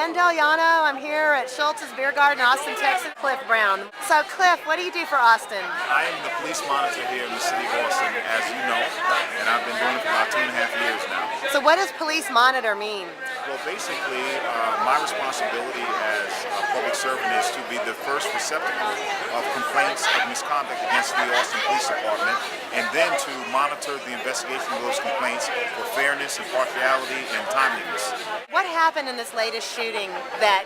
Ann Deliano. I'm here at Schultz's Beer Garden, Austin, Texas. Cliff Brown. So, Cliff, what do you do for Austin? I am the police monitor here in the city of Austin, as you know, and I've been doing it for about 2.5 years now. So what does police monitor mean? Well, basically, my responsibility as a public servant is to be the first receptacle of complaints of misconduct against the Austin Police Department, and then to monitor the investigation of those complaints for fairness, impartiality, and timeliness. What happened in this latest shooting that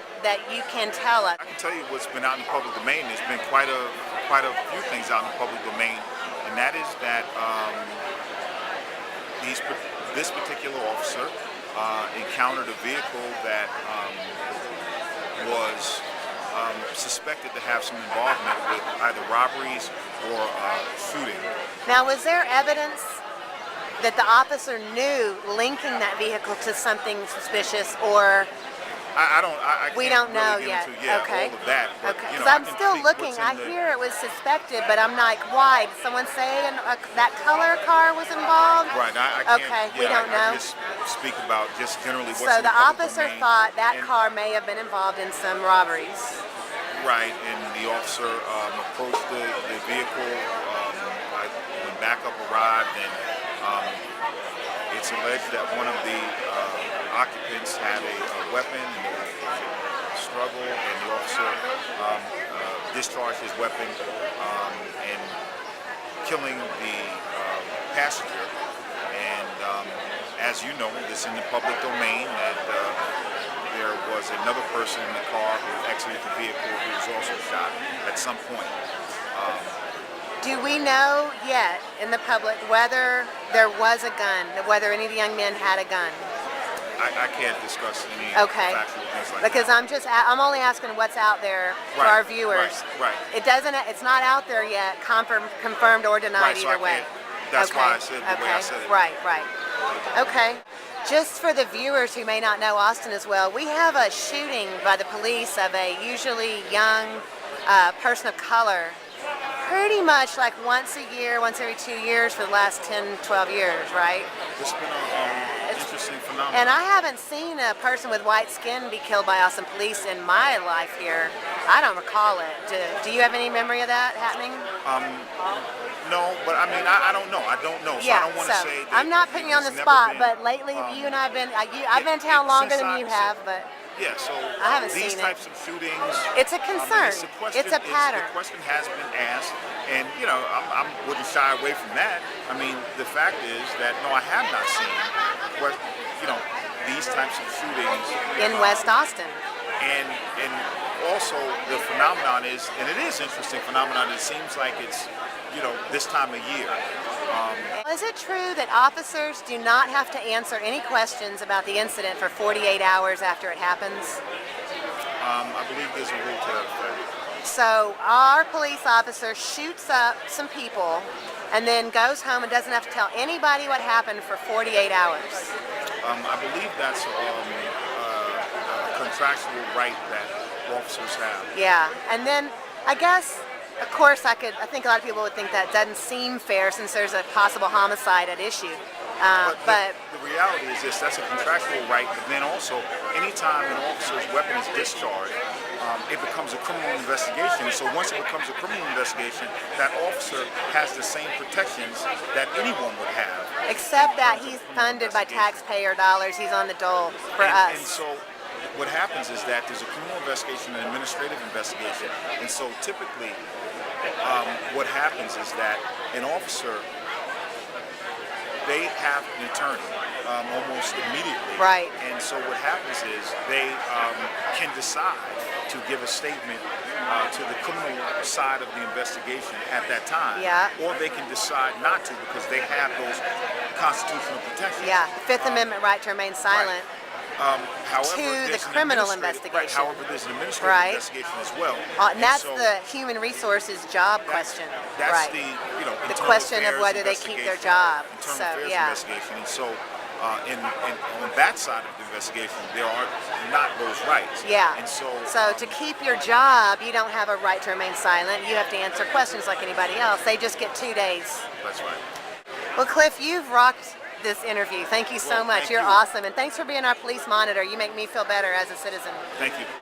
you can tell us? I can tell you what's been out in the public domain. There's been quite a few things out in the public domain, and that is that this particular officer encountered a vehicle that was suspected to have some involvement with either robberies or shooting. Now, was there evidence that the officer knew linking that vehicle to something suspicious, or we don't know yet? Okay. All of that. But, okay. You Because know, I'm still looking. I hear it was suspected, but I'm like, why? Did someone say that color car was involved? Right. I can't, okay. We don't know. I just speak about just generally what's so in the public officer domain, thought that car may have been involved in some robberies. Right, and the officer approached the vehicle when backup arrived, and it's alleged that one of the occupants had a weapon, and there was a struggle, and the officer discharged his weapon and killing the passenger. And as you know, this is in the public domain that there was another person in the car who exited the vehicle who was also shot at some point. Do we know yet in the public whether there was a gun, whether any of the young men had a gun? I can't discuss any factual things like because that. I'm only asking what's out there for our viewers. Right. It's not out there yet, confirmed or denied either way. That's why I said the way I said it. Right. Okay. Just for the viewers who may not know Austin as well, we have a shooting by the police of a usually young person of color pretty much like once a year, once every 2 years for the last 10, 12 years, right? It's been an interesting phenomenon. And I haven't seen a person with white skin be killed by Austin police in my life here. I don't recall it. Do you have any memory of that happening? No, but I mean, I don't know. I don't know. So I don't want to say that. I'm not putting you on the spot, but lately you and I have been, I've been in town longer than you have, but yeah, so I haven't these seen types of shootings. It's a concern. It's a pattern. The question has been asked, and you know, I wouldn't shy away from that. I mean, the fact is that no, I have not seen what these types of shootings in West Austin. And also the phenomenon is, and it is interesting phenomenon. It seems like it's this time of year. Is it true that officers do not have to answer any questions about the incident for 48 hours after it happens? I believe there's a rule to that effect. So our police officer shoots up some people and then goes home and doesn't have to tell anybody what happened for 48 hours. I believe that's a contractual right that officers have. Yeah, and then I guess, of course, I think a lot of people would think that doesn't seem fair since there's a possible homicide at issue. But the reality is this: that's a contractual right. But then also, anytime an officer's weapon is discharged, it becomes a criminal investigation. So once it becomes a criminal investigation, that officer has the same protections that anyone would have. Except that he's funded by taxpayer dollars. He's on the dole for us. And so what happens is that there's a criminal investigation and administrative investigation. And so typically what happens is that an officer, they have an attorney almost immediately. Right. And so what happens is they can decide to give a statement to the criminal side of the investigation at that time. Yeah. Or they can decide not to because they have those constitutional protections. Yeah, Fifth Amendment right to remain silent. However, to the criminal investigation. Right, however, there's an administrative investigation as well. And that's the human resources job question. That's right. the question of whether they keep their job. So investigation. And so on that side of the investigation, there are not those rights. Yeah. And so to keep your job, you don't have a right to remain silent. You have to answer questions like anybody else. They just get 2 days. That's right. Well, Cliff, you've rocked this interview. Thank you so Well, much. thank You're you. awesome. And thanks for being our police monitor. You make me feel better as a citizen. Thank you.